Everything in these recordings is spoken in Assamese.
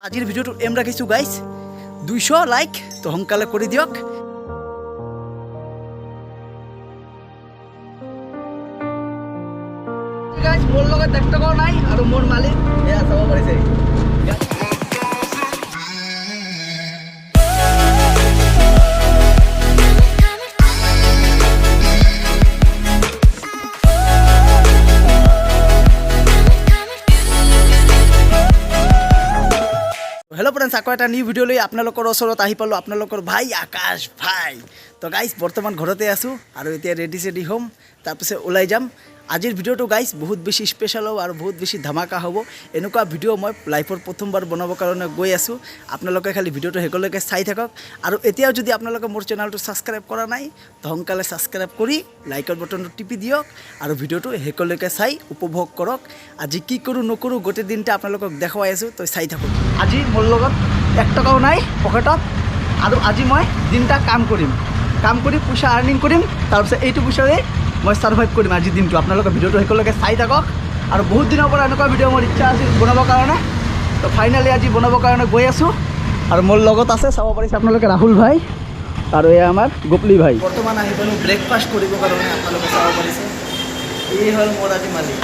আজিৰ ভিডিঅ'টো এম ৰাখিছোঁ গাইজ 200 লাইক তো সোনকালে কৰি দিয়ক। গাইজ মোৰ লগত 1 টকাও নাই আৰু মোৰ মালিক এয়া চাব পাৰিছে। हेलो फ्रेंड्स आको এটা নিউ ভিডিও লৈ আপোনালোকৰ ওচৰত আহি পালো আপোনালোকৰ ভাই আকাশ ভাই। তো গাইজ বৰ্তমান ঘৰতে আছো আৰু এতিয়া ৰেডি হ'ম তাৰপিছত ওলাই যাম। আজিৰ ভিডিওটো গাইজ বহুত বেছি স্পেশাল হ'ব আৰু বহুত বেছি ধামাকা হ'ব। এনেকুৱা ভিডিও মই লাইফৰ প্ৰথমবাৰ বনাবৰ কাৰণে গৈ আছো। আপোনালোকে খালি ভিডিওটো হেকলৈকে চাই থাকক আৰু এতিয়াও যদি আপোনালোকে মোৰ চেনেলটো সাবস্ক্ৰাইব কৰা নাই তো সোনকালে সাবস্ক্ৰাইব কৰি লাইকৰ বাটনটো টিপি দিয়ক আৰু ভিডিওটো হেকলৈকে চাই উপভোগ কৰক। আজি কি কৰো নকৰো গোটেই দিনটা আপোনালোকক দেখাই আছো তো চাই থাকক। আজি মোৰ লগত 1 টকাও নাই পকেটত আৰু আজি মই দিনটা কাম কৰি পইচা আৰ্নিং কৰিম তাৰপিছত এইটো পইচাৰে মই সাৰ্ভাইভ কৰিম আজিৰ দিনটো। আপোনালোকে ভিডিওটো হেকলৈকে চাই থাকক আৰু বহুত দিনৰ পৰা এনেকুৱা ভিডিও মোৰ ইচ্ছা আছিল বনাবৰ কাৰণে তো ফাইনালি আজি বনাবৰ কাৰণে গৈ আছো আৰু মোৰ লগত আছে চাব পাৰিছে আপোনালোকে ৰাহুল ভাই আৰু এয়া আমাৰ গোপলি ভাই। বৰ্তমান আহি পালো ব্ৰেকফাষ্ট কৰিবৰ কাৰণে আপোনালোকে চাব পাৰিছে এই হ'ল মোৰ আজি মালিক।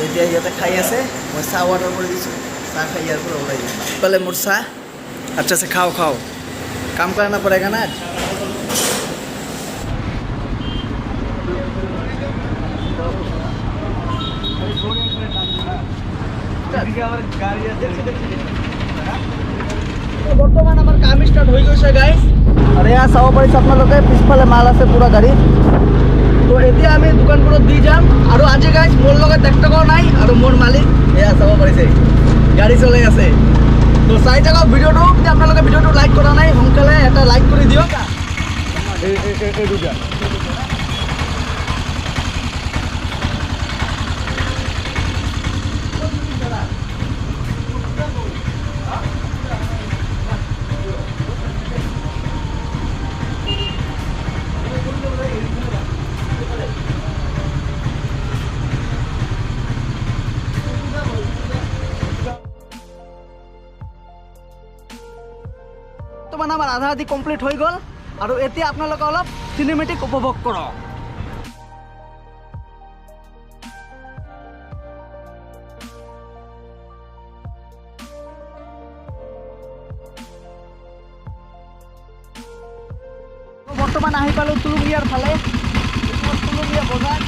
এতিয়া ইয়াতে খাই আছে মই চাহ অৰ্ডাৰ কৰি দিছোঁ চাহ খাই ইয়াৰ পৰা ওলাই যাম। पहले मोर चाह अच्छा से खाओ काम करना पड़ेगा ना आज। বৰ্তমান আমাৰ কাম ষ্টাৰ্ট হৈ গৈছে গাইজ আৰু এয়া চাব পাৰিছে আপোনালোকে পিছফালে মাল আছে পুৰা গাড়ীত। তো এতিয়া আমি দোকানবোৰত দি যাম আৰু আজি গাইজ মোৰ লগত 1 টকাও নাই আৰু মোৰ মালিক এয়া চাব পাৰিছে গাড়ী চলাই আছে। তো চাই থাকক ভিডিওটো। যদি আপোনালোকে ভিডিওটো লাইক কৰা নাই সোনকালে এটা লাইক কৰি দিয়ক। বৰ্তমান আমাৰ আধা আধি কমপ্লিট হৈ গ'ল আৰু এতিয়া আপোনালোকে অলপ চিনেমেটিক উপভোগ কৰক। বৰ্তমান আহি পালো তুলুঙীয়াৰ ফালে। তুলুঙীয়া বজাৰ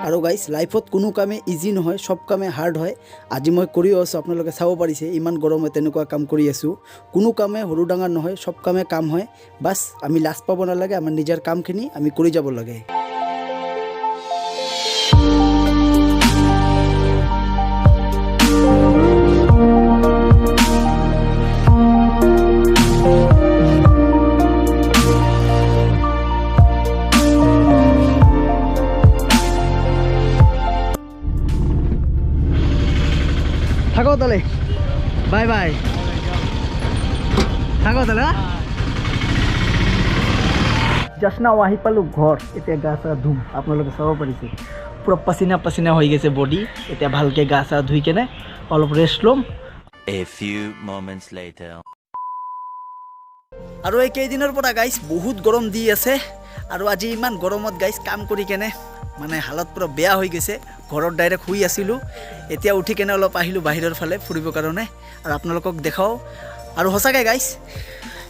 আৰু গাইজ লাইফত কোনো কামে ইজি নহয়, সব কামে হাৰ্ড হয়। আজি মই কৰিও আছোঁ আপোনালোকে চাব পাৰিছে ইমান গৰমত তেনেকুৱা কাম কৰি আছোঁ। কোনো কামে সৰু ডাঙৰ নহয়, সব কামে কাম হয়। বাছ আমি লাজ পাব নালাগে, আমাৰ নিজৰ কামখিনি আমি কৰি যাব লাগে। থাকো তাহলে বাই বাই থাকো তাহলে জাষ্ট নাও আহি পালোঁ ঘৰ। এতিয়া গা চা ধুম আপোনালোকে চাব পাৰিছে পুৰা পাচিনা হৈ গৈছে বডি। এতিয়া ভালকৈ গা চা ধুই কেনে অলপ ৰেষ্ট ল'ম। আৰু এই কেইদিনৰ পৰা গাইজ বহুত গৰম দি আছে আৰু আজি ইমান গৰমত গাইজ কাম কৰি কেনে মানে হালত পুৰা বেয়া হৈ গৈছে। ঘৰত ডাইৰেক্ট শুই আছিলোঁ, এতিয়া উঠি কেনে অলপ আহিলোঁ বাহিৰৰ ফালে ফুৰিবৰ কাৰণে আৰু আপোনালোকক দেখাওঁ। আৰু সঁচাকৈ গাইজ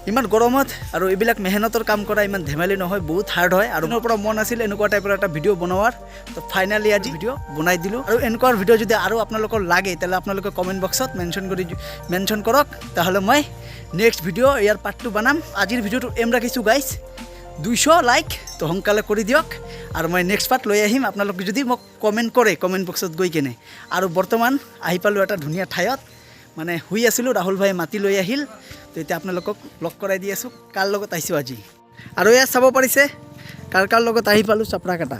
ইমান গৰমত আৰু এইবিলাক মেহনতৰ কাম কৰা ইমান ধেমালি নহয়, বহুত হাৰ্ড হয়। আৰু মোৰ পৰা মন আছিল এনেকুৱা টাইপৰ এটা ভিডিঅ' বনোৱাৰ, তো ফাইনেলি আজি ভিডিঅ' বনাই দিলোঁ। আৰু এনেকুৱা ভিডিঅ' যদি আৰু আপোনালোকৰ লাগে তেতিয়াহ'লে আপোনালোকে কমেণ্ট বক্সত মেনশ্যন কৰক, তাহলে মই নেক্সট ভিডিঅ' ইয়াৰ পাৰ্ট 2 বনাম। আজিৰ ভিডিঅ'টো এম ৰাখিছোঁ গাইজ 200 লাইক তো সোনকালে কৰি দিয়ক আৰু মই নেক্সট পাৰ্ট লৈ আহিম আপোনালোকে যদি মোক কমেণ্ট কৰে কমেণ্ট বক্সত গৈ কেনে। আৰু বৰ্তমান আহি পালোঁ এটা ধুনীয়া ঠাইত, মানে শুই আছিলোঁ, ৰাহুল ভাই মাতি লৈ আহিল। তো এতিয়া আপোনালোকক লগ কৰাই দি আছোঁ কাৰ লগত আহিছোঁ আজি। আৰু এয়া চাব পাৰিছে কাৰ লগত আহি পালোঁ চাপৰা কাটা।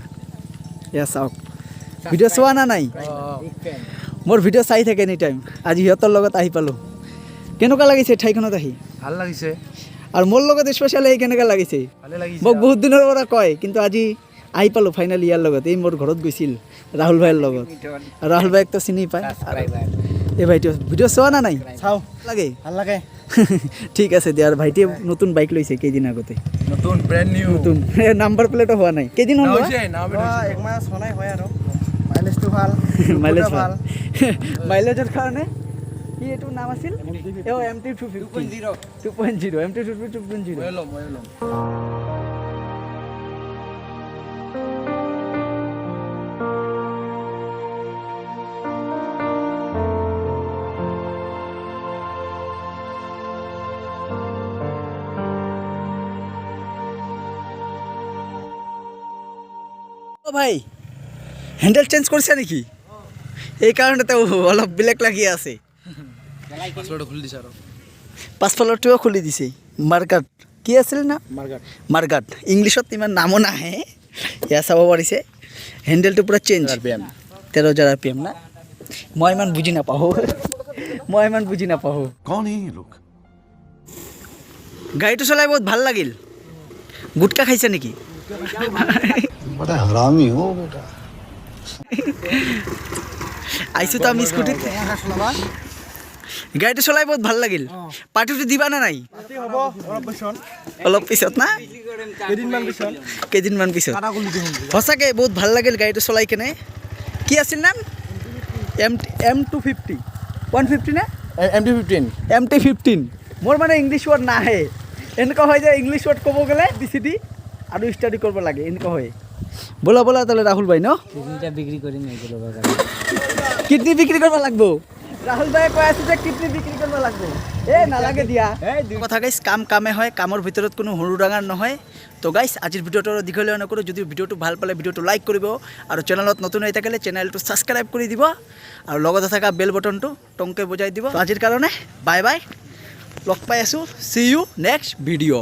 এয়া চাওক ভিডিঅ' চোৱা না নাই মোৰ ভিডিঅ' চাই থাকে এনি টাইম আজি সিহঁতৰ লগত আহি পালোঁ কেনেকুৱা লাগিছে ঠাইখনত আহি ভাল লাগিছে আৰু মোৰ লগত স্পেচিয়েল আহি কেনেকুৱা লাগিছে ভালে লাগিছে মোক বহুত দিনৰ পৰা কয় কিন্তু আজি আহি পালোঁ ফাইনেলি ইয়াৰ লগত এই মোৰ ঘৰত গৈছিল ৰাহুল ভাইৰ লগত আৰু ৰাহুল ভাইকতো চিনি পায় এই ভাইটি ভিডিঅ' চোৱা না নাই চাওঁ লাগে ভাল লাগে ঠিক আছে দিয়া আৰু ভাইটিয়ে নতুন বাইক লৈছে কেইদিন আগতে নতুন ব্ৰেণ্ড নিউ নতুন নাম্বাৰ প্লেটো হোৱা নাই কেইদিন হ'ল হৈছে একমাহ চলাই হয় আৰু মাইলেজটো ভাল মাইলেজ ভাল মাইলেজৰ কাৰণে কি এইটো নাম আছিল MT 2.0 MT 2.0 মই ল'ম ভাই হেণ্ডেল চেঞ্জ কৰিছে নেকি এই কাৰণতে অলপ বেলেগ লাগি আছে পাছৱৰ্ড খুলি দিছে আৰু পাছফালৰটোও খুলি দিছে মাৰ্গাট কি আছিল না মাৰ্গাট ইংলিছত ইমান নামো নাহে এয়া চাব পাৰিছে হেণ্ডেলটো পূৰা চেঞ্জ 13,000 RPM না মই ইমান বুজি নাপাওঁ कौन है ये लोग গাড়ীটো চলাই বহুত ভাল লাগিল গুটকা খাইছে নেকি बड़ा हरामी हो बेटा আইছোঁ তো আমি স্কুটিত গাড়ীটো চলাই বহুত ভাল লাগিল পাৰ্টিটো দিবা না নাই হ'ব অলপ পিছত না কেইদিনমান পিছত সঁচাকৈ বহুত ভাল লাগিল গাড়ীটো চলাই কেনে কি আছিল নাম M250 150 নে MT15 মোৰ মানে ইংলিছ ৱৰ্ড নাহে এনেকুৱা হয় যে ইংলিছ ৱৰ্ড ক'ব গ'লে BCD আৰু ষ্টাডি কৰিব লাগে এনেকুৱা হয় ব'লা তাহলে ৰাহুল ভাই ন বিক্ৰী কৰিম কিডনি বিক্ৰী কৰিব লাগব ৰাহুল ভাই কৈ আছে যে কিডনি বিক্ৰী কৰিব লাগব নালাগে দিয়া কথা গাইছ কামে হয় কামৰ ভিতৰত কোনো সৰু ডাঙৰ নহয় তো গাইছ আজিৰ ভিডিঅ'টো দীঘলীয়া নকৰোঁ যদি ভিডিঅ'টো ভাল পালে ভিডিঅ'টো লাইক কৰিব আৰু চেনেলত নতুন হৈ থাকিলে চেনেলটো ছাবস্ক্ৰাইব কৰি দিব আৰু লগতে থকা বেল বটনটো টংকে বজাই দিব আজিৰ কাৰণে বাই লগ পাই আছোঁ চি ইউ নেক্সট ভিডিঅ'